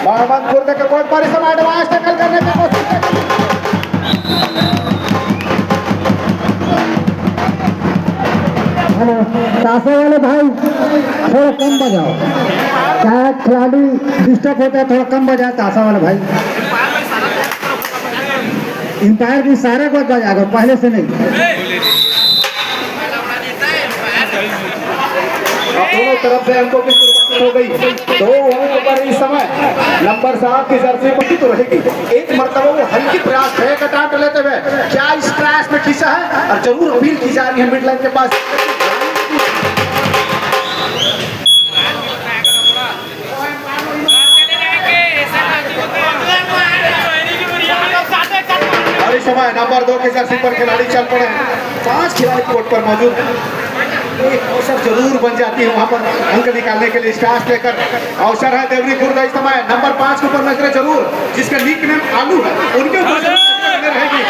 मोहम्मद खुर्द के कोर्ट पर इस समय एडवांस टैकल करने की कोशिश ताशा वाले भाई थोड़ा कम बजाओ, क्या खिलाड़ी डिस्टर्ब होता है, थोड़ा कम बजाए ताशा वाले भाई। इंपायर की सारे को बजाएगा, पहले से नहीं। दोनों तरफ से हमको की शुरुआत हो गई। 2 ओवर पर इस समय नंबर 7 की जर्सी पट्टी तो रहेगी। एक मरतबा वो हल्की प्रयास है कटाट लेते हुए क्या इस क्रैश में खींचा है और जरूर अपील की जा रही है मिड लाइन के पास। और इस समय नंबर 2 की जर्सी पर खिलाड़ी चल पड़े हैं। 5 खिलाड़ी कोर्ट पर मौजूद हैं। एक अवसर जरूर बन जाती है वहां पर अंक निकालने के लिए स्टार्स लेकर अवसर है देवरी खुर्द इस समय नंबर 5 के ऊपर नजरें जरूर जिसका निक नेम आलू है उनके ऊपर रहेगी।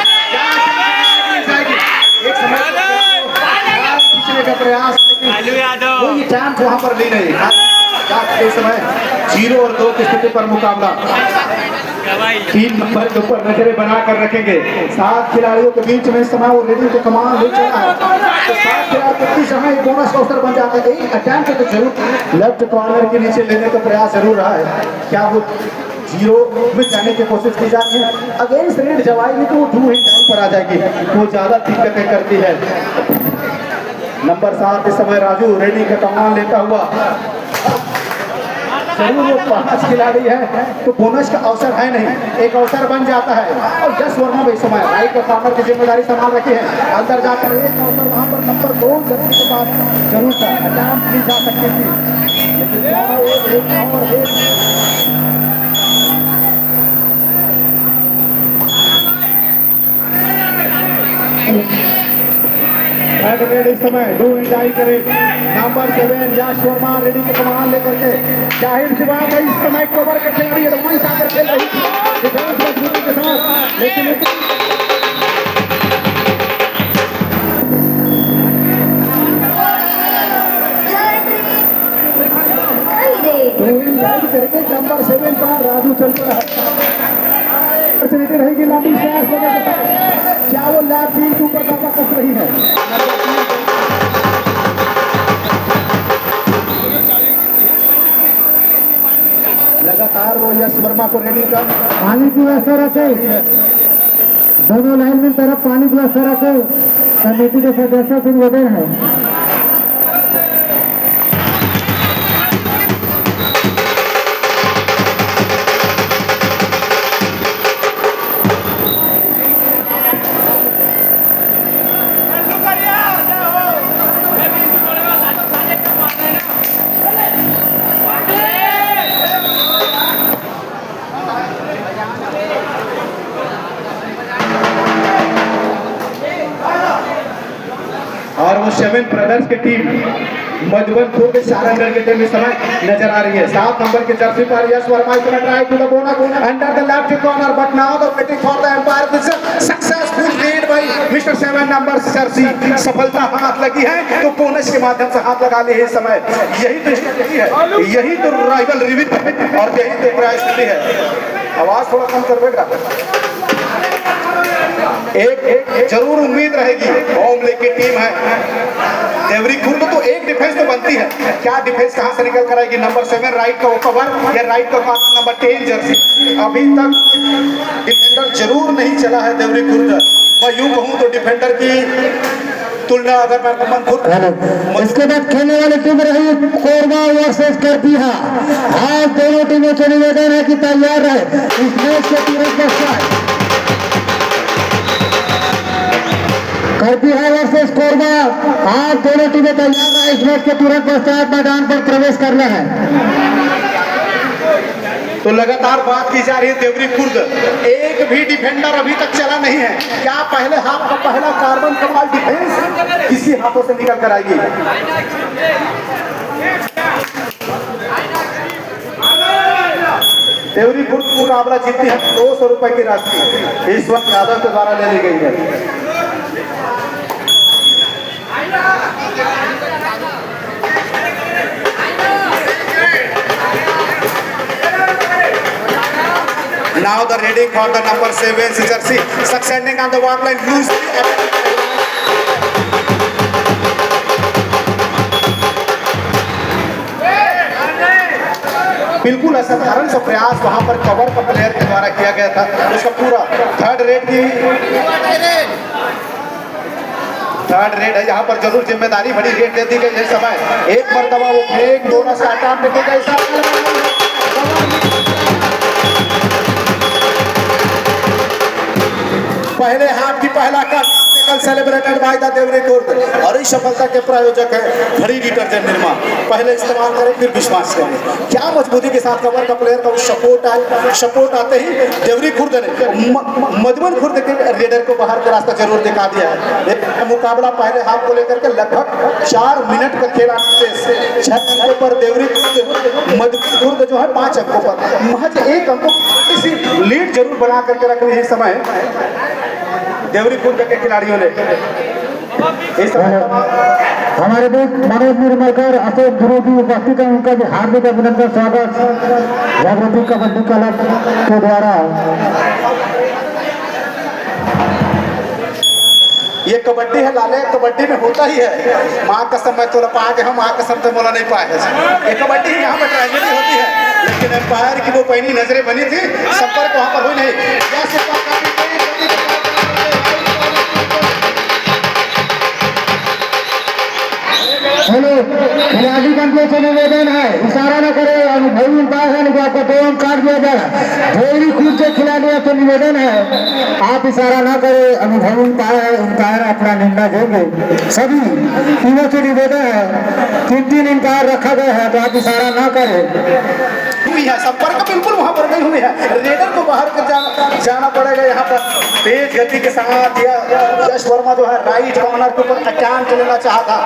एक समय खींचने का प्रयास कोई चांस वहां पर नहीं रही। इस समय 0 और 2 की स्थिति पर मुकाबला 3 नंबर के ऊपर नजरें बनाकर रखेंगे। 7 खिलाड़ियों के बीच में इस समय वो रेडी को कमान ले चला है। तो 7 खिलाड़ी इस समय बोनस का अवसर बन जाता है। एक अटैम्प्ट तो जरूर लेफ्ट कॉर्नर के नीचे लेने का प्रयास जरूर रहा है। क्या वो 0 में जाने की कोशिश की जा रही है। अगेंस्ट रेड जवाएगी तो वो 2 हिट पर आ जाएगी, वो ज्यादा दिक्कतें करती है। नंबर 7 इस समय राजू रेडी का कमान लेता हुआ जरूर वो 5 खिलाड़ी है तो बोनस का अवसर है नहीं, एक अवसर बन जाता है। और यश वर्मा भी इस समय राइट का कॉर्नर की जिम्मेदारी संभाल रखी है। अंदर जाकर एक अवसर वहां पर नंबर 2 जर्सी के पास जरूर था, अटैम्प्ट की जा सकती थी लेकिन इस समय डू एंजॉय करे। नंबर 7 यश वर्मा रेडी के कमान लेकर के जाहिर सी बात है इस समय कवर के खिलाड़ी एडवांस आकर खेल रही डिफेंस मजबूती के साथ लेकिन नंबर 7 का राजू चल रहा है रहेगी लंबी स्लैश लेने के साथ क्या वो लैब टीम के ऊपर दावा कस रही है। लगातार वो यश वर्मा को रेडी कर पानी की व्यवस्था रखे, दोनों लाइन में तरफ पानी की व्यवस्था रखे। कमेटी के सदस्य से निवेदन है और वो 7 ब्रदर्स की टीम मधुबन खुर्द के सारंगढ़ के टीम इस समय नजर आ रही है। 7 नंबर के जर्सी पर यश वर्मा इस समय try to the bonus under the left corner but now the waiting for the umpire this successful raid by mister 7 number jersey. सफलता हाथ लगी है तो बोनस के माध्यम से हाथ लगा ले इस समय। यही तो स्थिति है, यही तो राइवल रिविट और यही तो प्राइस है। आवाज थोड़ा कम करवेगा। एक जरूर उम्मीद रहेगी होम लीग की टीम है देवरी खुर्द तो एक डिफेंस तो बनती है। क्या डिफेंस कहां से निकल कर आएगी। नंबर 7 राइट का कवर या राइट का नंबर 10 जर्सी। अभी तक डिफेंडर जरूर नहीं चला है देवरी खुर्द। मैं यूं कहूं तो डिफेंडर की तुलना अगर मैं खुर्द इसके बाद खेलने वाली टीम रही कोरबा वर्सेस करपीहा। आज दोनों टीमों से निवेदन है कि तैयार रहे इस मैच के तुरंत पश्चात। करपीहा वर्सेस कोरबा, आज दोनों टीमें तैयार रहे इस मैच के तुरंत पश्चात मैदान पर प्रवेश करना है। तो लगातार बात की जा रही है देवरी खुर्द एक भी डिफेंडर अभी तक चला नहीं है। क्या पहले हाथ का पहला कार्बन कमाल डिफेंस किसी हाथों से निकल कर आएगी। देवरी खुर्द मुकाबला जीती है 200 रुपए की राशि इस वक्त यादव के द्वारा ले ली गई है। Now the ready for the number 7 jersey. Succeeding on the walk line. बिल्कुल असाधारण सा प्रयास वहां पर कवर का प्लेयर के द्वारा किया गया था। उसका पूरा थर्ड रेट है। यहाँ पर जरूर जिम्मेदारी भरी रेट दे दी गई। इस समय एक मरतबा वो फेंक दोनों से हटा देगा। पहले हाथ की पहला cut celebrated by the Devri court और इस सफलता के प्रायोजक है घड़ी डिटर्जेंट निर्मा। पहले इस्तेमाल करें फिर विश्वास करें। क्या मजबूती के साथ कवर का प्लेयर का सपोर्ट आते ही देवरी खुर्द ने मधुबन खुर्द के रेडर को बाहर का रास्ता जरूर दिखा दिया है। मुकाबला पहले हाफ को लेकर के लगभग 4 मिनट का खेल से 6 अंकों पर देवरी मधुबन खुर्द जो है 5 अंकों पर महज 1 अंकों इसी लीड जरूर बना करके रख रही है। समय देवरी खुर्द के खिलाड़ियों ने इस हमारे बीच मनोज निर्मलकर अशोक ध्रुवी उपस्थित है। उनका भी हार्दिक अभिनंदन स्वागत जागृति कबड्डी क्लब के द्वारा। ये कबड्डी है लाले, कबड्डी में होता ही है। माँ कसम मैं तो पा के हम माँ कसम तो बोला नहीं पाए। ये कबड्डी यहाँ पर ट्रेजेडी होती है, लेकिन एम्पायर की वो पैनी नजरें बनी थी, संपर्क वहाँ पर हुई नहीं। हेलो, खिलाड़ी कंपनी से निवेदन है, इशारा न करे। अनुभवी अंपायर है, आपको 2 अंक काट दिया जाएगा। देवरी खुद के खिलाड़ियों से निवेदन है, आप इशारा न करें। अनुभवी अंपायर अपना निर्णय देंगे। सभी टीमों से निवेदन है, 3-3 अंपायर रखा गया है, तो आप इशारा न करें। संपर्क बिल्कुल वहां पर नहीं हुई है। रेडर को बाहर कर जाना पड़ेगा। यहाँ पर तेज गति के साथ यश वर्मा जो है राइट कॉर्नर के ऊपर अटैक चलना चाहा था।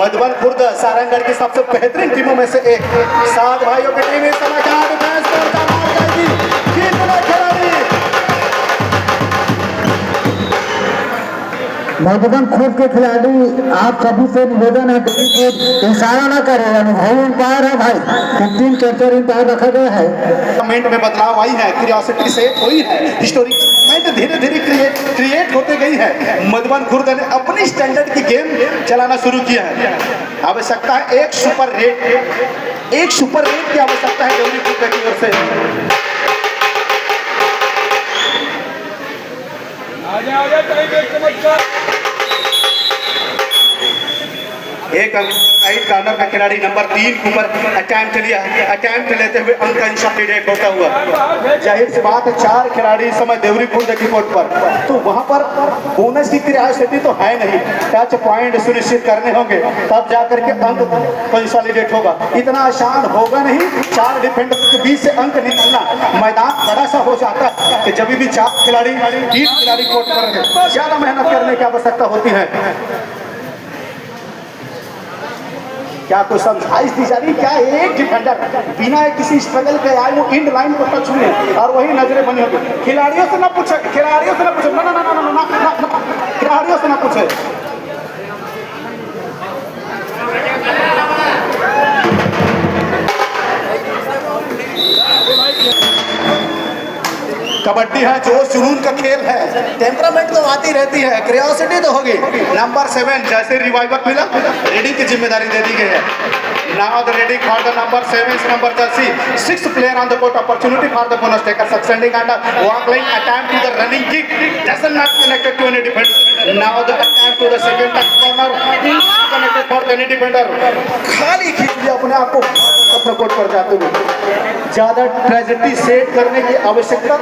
मधुबन खुर्द सारंगढ़ की सबसे बेहतरीन टीमों में से एक। 7 भाइयों की टीम इस समय मधुबन खुर्द के खिलाड़ी आप सभी से निवेदन है, इशारा न करें। अनुभवी अंपायर है भाई, 3 कैप्चर अंपायर रखा गया है। कमेंट में बदलाव आई है, क्यूरियोसिटी से हुई है, हिस्टोरिक कमेंट धीरे धीरे क्रिएट होते गई है। मधुबन खुर्द ने अपनी स्टैंडर्ड की गेम चलाना शुरू किया है। आवश्यकता है एक सुपर रेट की आवश्यकता है देवरी खुर्द की ओर से। एक राइट कॉर्नर का खिलाड़ी नंबर 3 के ऊपर अटैम्प्ट लेते हुए अंक इंशाल्लाह होता हुआ। जाहिर सी बात है 4 खिलाड़ी इस समय देवरी खुर्द की कोर्ट पर, तो वहां पर बोनस की क्रियास्थिति तो है नहीं। टच पॉइंट सुनिश्चित करने होंगे, तब जाकर के अंक कंसोलिडेट होगा। इतना आसान होगा नहीं। 4 डिफेंडर के बीच से अंक निकलना, मैदान बड़ा सा हो जाता है कि जब भी 3 खिलाड़ी कोर्ट पर ज्यादा मेहनत करने की आवश्यकता होती है। क्या कोई समझाइश दी जा रही? क्या एक डिफेंडर बिना किसी स्ट्रगल के आए वो इंड लाइन को टच हुए और वही नजरें बनी होगी। खिलाड़ियों से ना पूछे, ना खिलाड़ियों से ना पूछे। कबड्डी है, जोश जुनून का खेल है, टेम्परामेंट तो आती रहती है, क्यूरियोसिटी तो होगी। नंबर 7 जैसे रिवाइवल मिला, रेडी की जिम्मेदारी दे दी गई है। Now the ready for the number 7 number jersey, 6th player on the court, opportunity for the bonus taker, succeeding under walk line attempt to the running kick, doesn't not connected to any defender. Now the attempt to the second corner, connected for any defender. खाली खींच लिया अपने आप को अपने court पर जाते हुए। ज्यादा ट्रेजेडी सेट करने की आवश्यकता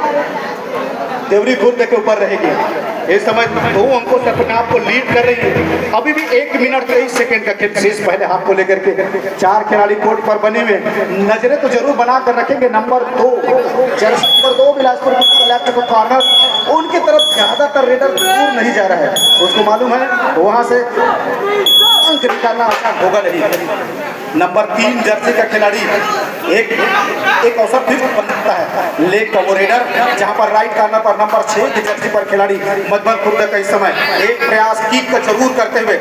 देवरी खुर्द के ऊपर रहेगी। इस समय 2 अंकों से अपने आप को लीड कर रही है। अभी भी 1 मिनट 23 सेकंड का खेल शेष। पहले हाथ को लेकर के 4 खिलाड़ी कोर्ट पर बने हुए, नजरें तो जरूर बना कर रखेंगे। नंबर 2 जर्सी नंबर 2 बिलासपुर को कॉर्नर, उनकी तरफ ज्यादातर रेडर दूर नहीं जा रहा है। उसको मालूम है वहां से अंक निकालना आसान होगा नहीं। नंबर 3 जर्सी का खिलाड़ी एक अवसर फिर बनता है। लेग का वो रेडर जहां पर राइट कॉर्नर पर नंबर 6 की जर्सी पर खिलाड़ी मधुबन खुर्द का इस समय एक प्रयास किक का जरूर करते हुए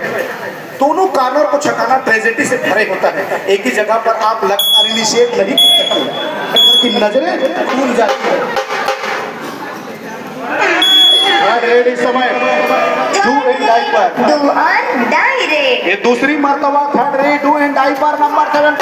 दोनों कॉर्नर को छकाना ट्रेजेडी से भरे होता है। एक ही जगह पर आप लगातार इनिशिएट नहीं कर सकते। उसकी नजरें खुल जाती है। रेडी समय डू एंड डाई पर डू और डाई रे। ये दूसरी मर्तबा थर्ड रे डू एंड डाई पर नंबर 7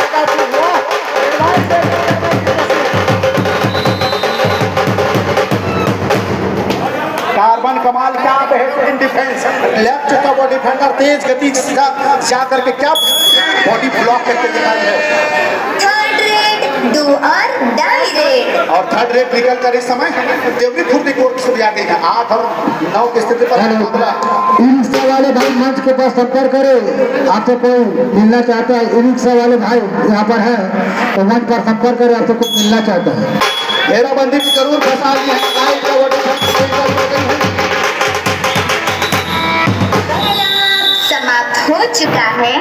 कार्बन कमाल क्या बेहतरीन डिफेंस। लेफ्ट का वो डिफेंडर तेज गति जा करके क्या बॉडी ब्लॉक करके दिखाई है। थर्ड रेड डू और डाई रे। और थर्ड रेड निकल कर इस समय देवरी खुर्द कोर्ट से भी आ गई है। 8 और 9 की स्थिति पर मुकाबला। ई रिक्शा वाले भाई मंच के पास संपर्क करें। आपसे कोई मिलना चाहता है, ई रिक्शा वाले भाई यहाँ पर है तो मंच पर संपर्क करें, आपसे कुछ मिलना चाहता है। घेराबंदी भी जरूर फंसा ली है। लाइट का वो डिफेंस समाप्त हो चुका है।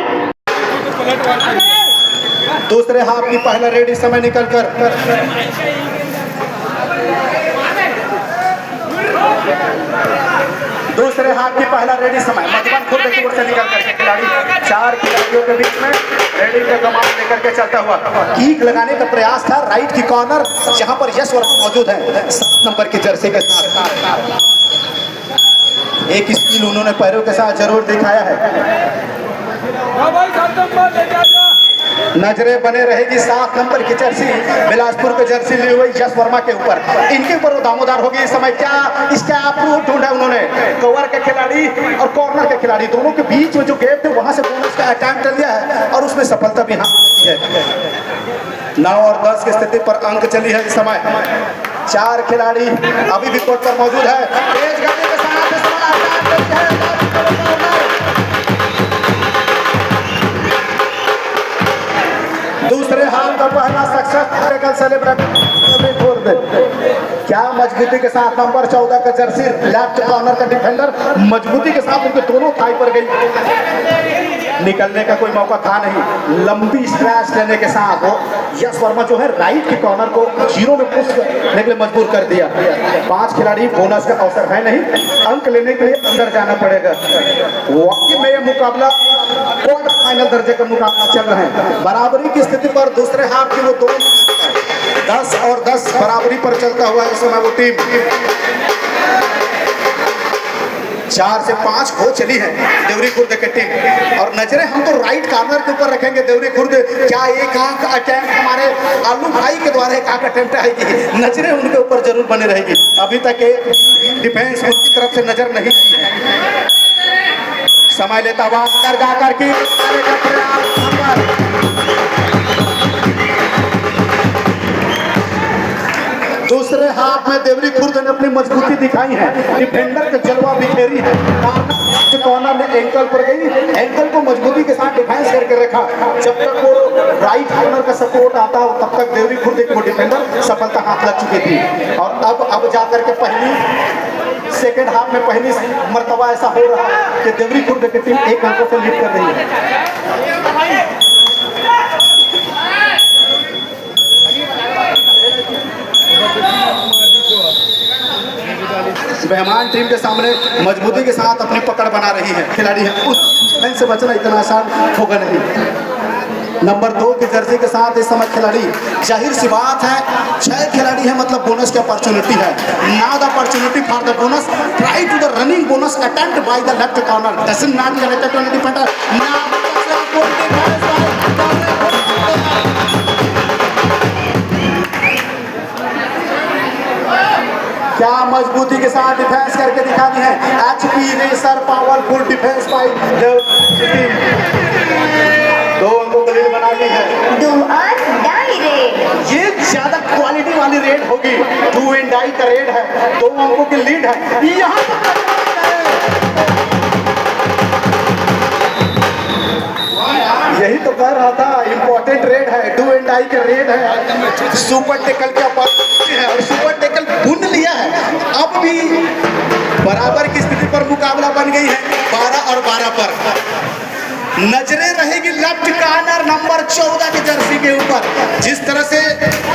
दूसरे हाफ की पहला रेड इस समय निकल कर दूसरे हाफ की पहला रेडी समय मधुबन खुर्द की ओर से निकल करके खिलाड़ी 4 खिलाड़ियों के बीच में रेडी का कमान लेकर के चलता हुआ किक लगाने का प्रयास था। राइट की कॉर्नर जहां पर यश वर्मा मौजूद है 7 नंबर की जर्सी के साथ। एक स्किल उन्होंने पैरों के साथ जरूर दिखाया है। नजरें बने रहेगी 7 नंबर की जर्सी बिलासपुर की जर्सी ली हुई यश वर्मा के ऊपर। इनके ऊपर वो दामोदार होगी इस समय। क्या इसका अप्रूव ढूंढा उन्होंने। कवर के खिलाड़ी और कॉर्नर के खिलाड़ी दोनों के बीच में जो गैप थे वहां से बोनस का अटैम्प्ट लिया है और उसमें सफलता भी हासिल है। 9 और 10 की स्थिति पर अंक चली है इस समय। 4 खिलाड़ी अभी भी कोर्ट पर मौजूद है। तेज गति के साथ इस समय अटैक करते हैं। दूसरे हाफ का पहला सक्सेस सेलिब्रेट। क्या मजबूती के साथ नंबर 14 का जर्सी लेफ्ट कॉर्नर का डिफेंडर मजबूती के साथ उनके दोनों थाई पर गई। निकलने का कोई मौका था नहीं। लंबी स्क्रैच लेने के साथ वो यश वर्मा जो है राइट के कॉर्नर को 0 में पुश करने के लिए मजबूर कर दिया। 5 खिलाड़ी बोनस का अवसर है नहीं। अंक लेने के लिए अंदर जाना पड़ेगा। वाकई में यह मुकाबला क्वार्टर फाइनल दर्जे का मुकाबला चल रहा है। बराबरी की स्थिति पर दूसरे हाफ की वो 10 और 10 बराबरी पर चलता हुआ इस समय वो टीम 4 से 5 हो चली है देवरी खुर्द की टीम। और नजरें हम तो राइट कॉर्नर के ऊपर रखेंगे देवरी खुर्द। क्या एक आंख अटैम्प्ट हमारे आलू भाई के द्वारा एक आंख अटैम्प्ट आएगी। नजरें उनके ऊपर जरूर बनी रहेगी। अभी तक डिफेंस उनकी तरफ से नजर नहीं समय लेता हुआ अंदर जाकर के दूसरे हाफ में देवरी खुर्द ने अपनी मजबूती दिखाई है। डिफेंडर का जलवा बिखेरी है। कॉर्नर ने एंकल पर गई। एंकल को मजबूती के साथ डिफेंस करके रखा। जब तक वो राइट कॉर्नर का सपोर्ट आता हो तब तक देवरी खुर्द को डिफेंडर सफलता हाथ लग चुकी थी। और अब जाकर के पहली सेकेंड हाफ में पहली मर्तबा ऐसा हो रहा है कि देवरी खुर्द की टीम 1 अंकों से लीड कर रही है। मेहमान टीम के सामने मजबूती के साथ अपनी पकड़ बना रही है खिलाड़ी है। उस से बचना इतना आसान होगा नहीं। नंबर 2 की जर्सी के साथ इस समय खिलाड़ी जाहिर सी बात है 6 खिलाड़ी है मतलब बोनस की अपॉर्चुनिटी है। Now the opportunity for the bonus try to the running bonus attempt by the left corner doesn't not connected to any defender. क्या मजबूती के साथ डिफेंस करके दिखा दी है। HP racer powerful defence by the team. 2 अंकों की लीड बना ली है। डू और डाई रे। ये ज्यादा क्वालिटी वाली रेड होगी। 2 एंड डाई का रेड है। 2 अंकों की लीड है। यहाँ यही तो कह रहा था इंपॉर्टेंट रेड है। 2 एंड डाई का रेड है। सुपर टेकल के है और सुपर टेकल बुन लिया है। अब भी बराबर की स्थिति पर मुकाबला बन गई है 12 और 12 पर। नजरें रहेगी लेफ्ट कॉर्नर नंबर 14 की जर्सी के ऊपर। जिस तरह से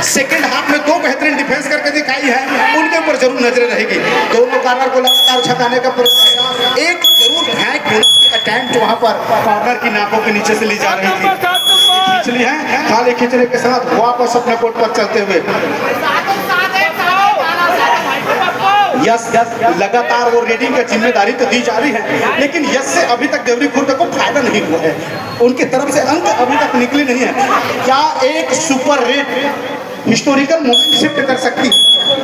सेकंड हाफ में 2 बेहतरीन डिफेंस करके दिखाई है उनके ऊपर जरूर नजरें रहेगी। दोनों कॉर्नर को लगातार छकाने का प्रयास। एक जरूर फेंक अटैम्प्ट वहां पर कॉर्नर की नाकों के नीचे से ली जा रही थी। खींच ली है। थाली खींचने के साथ वापस अपने कोर्ट पर चलते हुए यस लगातार वो रेडिंग की जिम्मेदारी तो दी जा रही है, लेकिन यस से अभी तक देवरी खुर्द को फायदा नहीं हुआ है। उनकी तरफ से अंक अभी तक निकली नहीं है। क्या एक super rate historical moment shift कर सकती है,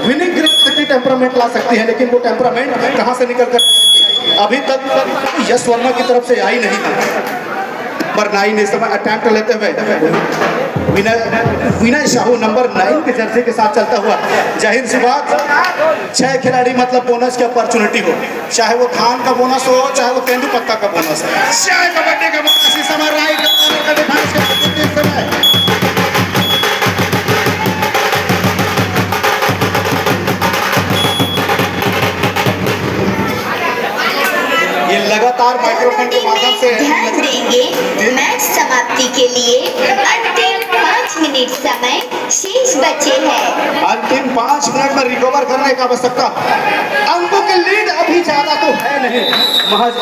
विनिंग ग्रेविटी टेम्परामेंट ला सकती है, लेकिन वो टेम्परामेंट कहां से निकल कर अभी तक यश वर्मा की तरफ से आई नहीं है। पर 9 इस समय अटैम्प्ट लेते हुए विनय साहू नंबर 9 के जर्सी के साथ चलता हुआ। जाहिर सी बात 6 खिलाड़ी मतलब बोनस की अपॉर्चुनिटी हो, चाहे वो धान का बोनस हो, चाहे वो तेंदुपत्ता का बोनस, चाहे कबड्डी का बोनस। इस समय राइट का डिफेंस के समय ये लगातार माइक्रोफोन के माध्यम से ध्यान देंगे। मैच समाप्ति के लिए अंतिम 5 मिनट समय शेष बचे हैं। अंतिम 5 मिनट में रिकवर करने की आवश्यकता। अंकों की लीड अभी ज्यादा तो है नहीं, महज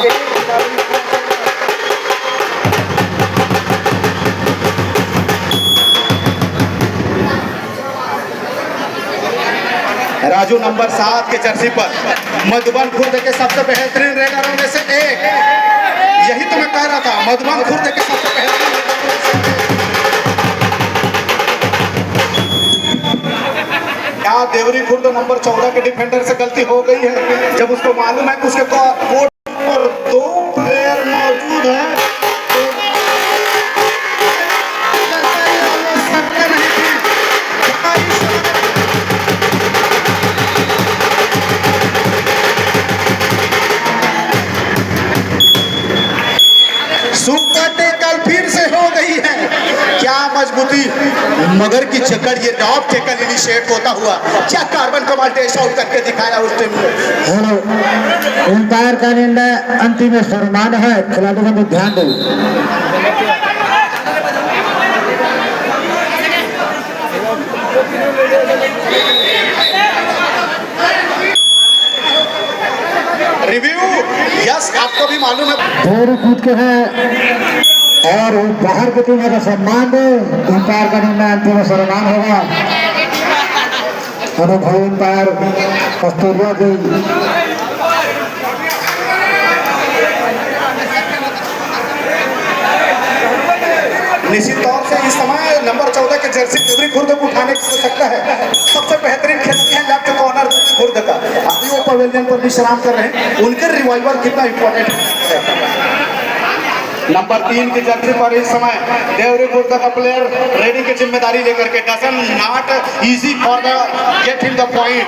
राजू नंबर 7 के जर्सी पर मधुबन खुर्द के सबसे बेहतरीन रेडरों में से एक। यही तो मैं कह रहा था, मधुबन खुर्द के सबसे बेहतरीन रेडरों में से एक। क्या देवरी खुर्द नंबर 14 के डिफेंडर से गलती हो गई है, जब उसको मालूम है कि उसके कोर्ट पर 2 प्लेयर मौजूद हैं। कल फिर से हो गई है। क्या मजबूती, मगर की चक्कर ये टॉप टेकल इनिशिएट होता हुआ क्या कार्बन कमाल टेस्ट आउट करके दिखाया उस टीम में। हेलो, अंपायर का निर्णय अंतिम सम्मान है, खिलाड़ियों को ध्यान दो। रिव्यू यस, आपको भी मालूम है देवरी कूद के हैं और बाहर की टीम का सम्मान दो। अंपायर का निर्णय अंतिम सम्मान होगा। अनुभवी अंपायर कस्तूरिया जी। निश्चित तौर से इस समय नंबर 14 के जर्सी देवरी खुर्द को उठाने की आवश्यकता है। सबसे बेहतरीन खिलाड़ी है लेफ्ट कॉर्नर खुर्द का, अभी वो पवेलियन पर विश्राम कर रहे हैं। उनके रिवाइवल कितना इंपॉर्टेंट है। नंबर 3 की जर्सी पर इस समय देवरी खुर्द का प्लेयर रेडी की जिम्मेदारी लेकर के doesn't not easy for the gate in the point.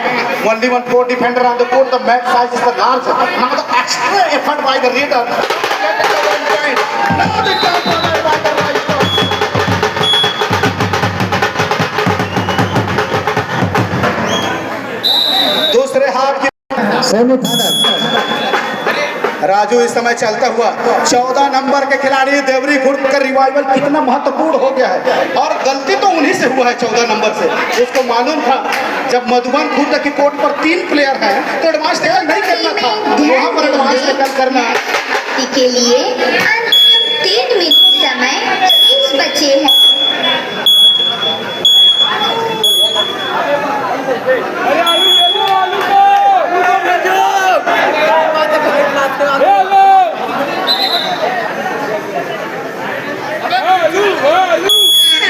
Only one four defender on the court, the match size is the large, now the extra effort by the raider. दूसरे half की semifinal Raju इस समय चलता हुआ 14 number के खिलाड़ी देवरी खुर्द का revival कितना महत्वपूर्ण हो गया है। और गलती तो उन्हीं से हुआ है 14 नंबर से। उसको मालूम था जब मधुबन खुर्द के कोर्ट पर 3 प्लेयर हैं तो एडवांस टेकल नहीं करना था, वहां पर एडवांस टेकल करना के लिए अंतिम 3 मिनट समय शेष बचे हैं।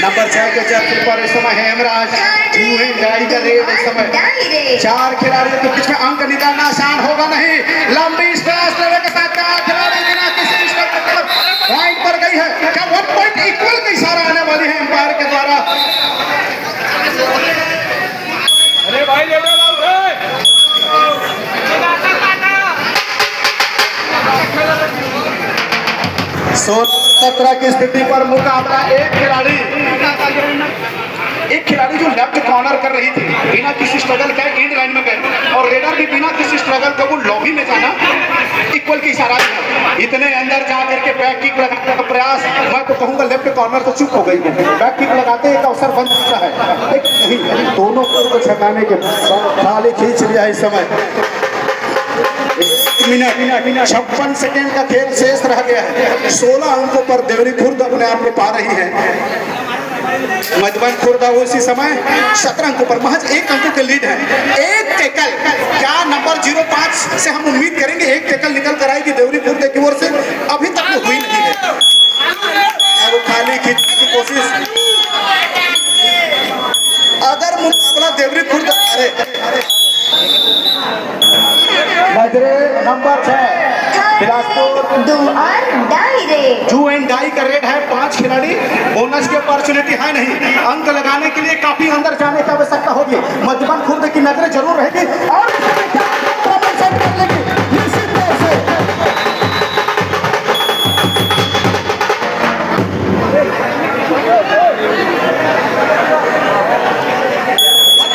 नंबर 6 के जर्सी पर इस समय हेमराज टाइगर रेड। इस समय 4 खिलाड़ियों के बीच में अंक निकालना आसान होगा नहीं। लंबी स्ट्रेस लेने के साथ 4 खिलाड़ी बिना किसी पॉइंट पर गई है। क्या 1 पॉइंट इक्वल की इशारा आने वाली है अंपायर के द्वारा। अरे भाई ले लो 17 की स्थिति पर मुकाबला। एक खिलाड़ी जो लेफ्ट कॉर्नर कर रही थी बिना किसी स्ट्रगल के एंड लाइन में गए, और रेडर भी बिना किसी स्ट्रगल के वो लॉबी में जाना इक्वल की इशारा है। इतने अंदर जा करके बैक किक लगाने का प्रयास, मैं तो कहूंगा लेफ्ट कॉर्नर तो चुप हो गई है। बैक किक लगाते एक अवसर बन सकता है, लेकिन नहीं, दोनों को छकाने के थाली खींच लिया इस समय। मिनट 56 सेकेंड का खेल शेष रह गया है। 16 अंकों पर देवरी खुर्द अपने आप को पा रही है। मधुबन खुर्द उसी समय 17 अंकों पर महज 1 अंकों के लीड है। एक टैकल क्या नंबर 05 से हम उम्मीद करेंगे एक टैकल निकल कर आएगी देवरी खुर्द की ओर से, अभी तक वो हुई नहीं है। वो खाली खींचने की कोशिश, अगर मुकाबला देवरी खुर्द नजरे नंबर 6 बिलासपुर डू और die raid. Do and die का रेट है 5 खिलाड़ी, बोनस की अपॉर्चुनिटी है नहीं। अंक लगाने के लिए काफी अंदर जाने की आवश्यकता होगी। मधुबन खुर्द की नजरें जरूर रहेगी और निश्चित तौर से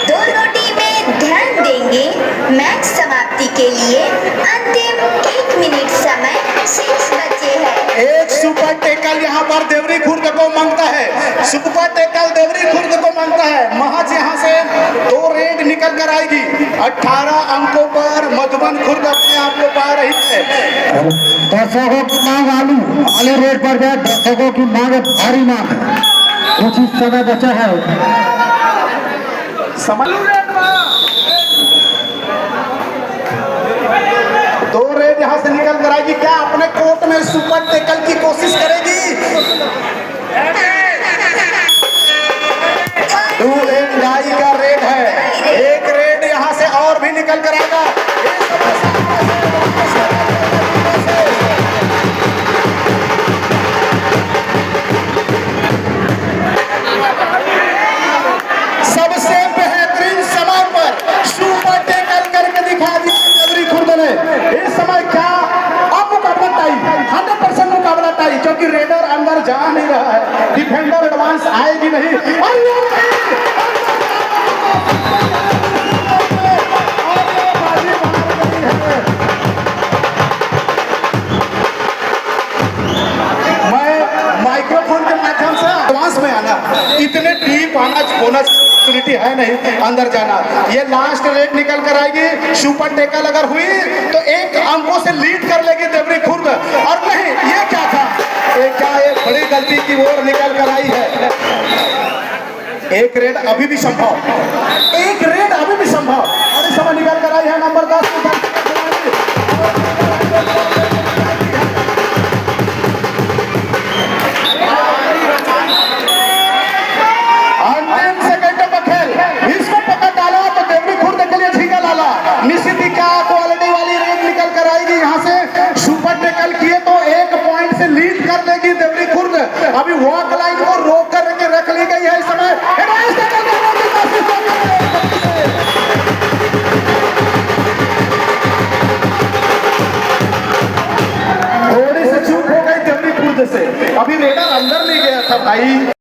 दोनों टीमें ध्यान देंगे। मैच समाप्ति के लिए अंतिम 1 मिनट समय शेष बचे हैं। एक सुपर टैकल यहाँ पर देवरी खुर्द को मांगता है। सुपर टैकल देवरी खुर्द को मांगता है। महज यहाँ से 2 रेड निकल कर आएगी। 18 अंकों पर मधुबन खुर्द अपने आप को पा रही है। दर्शकों की मांग आलू आलू रेट पर जाए। दर्शकों की मांग भारी मांग, कुछ ही समय बचा है। समझ 2 रेड यहाँ से निकल कर आएगी। क्या अपने कोर्ट में सुपर टैकल की कोशिश करेगी? डू एंड डाई का रेड है। एक रेड यहाँ से और भी निकल कर आएगा। सबसे बेहतरीन समय पर सुपर टैकल करके दिखा दिया देवरी खुर्द ने। इस समय क्या अब मुकाबला टाई, 100% मुकाबला टाई, क्योंकि रेडर अंदर जा नहीं रहा है। डिफेंडर एडवांस आएगी नहीं। मैं माइक्रोफोन के माध्यम से एडवांस में आना, इतने डीप आना बोनस अपॉर्चुनिटी है नहीं अंदर जाना। ये लास्ट रेड निकल कर आएगी। सुपर टैकल अगर हुई तो 1 अंकों से लीड कर लेगी देवरी खुर्द। और नहीं, ये क्या था, ये क्या एक बड़ी गलती की ओर निकल कर आई है। एक रेड अभी भी संभव, एक रेड अभी भी संभव। और इस समय निकल कर आई है नंबर 10 निश्चित ही क्या क्वालिटी वाली रेड निकल कर आएगी। यहाँ से सुपर टैकल किए तो 1 पॉइंट से लीड कर लेगी देवरी खुर्द। अभी वॉक लाइन को रोक कर रख ली गई है। इस समय थोड़ी सी चूक हो गई देवरी खुर्द से। अभी रेडर अंदर नहीं गया था भाई।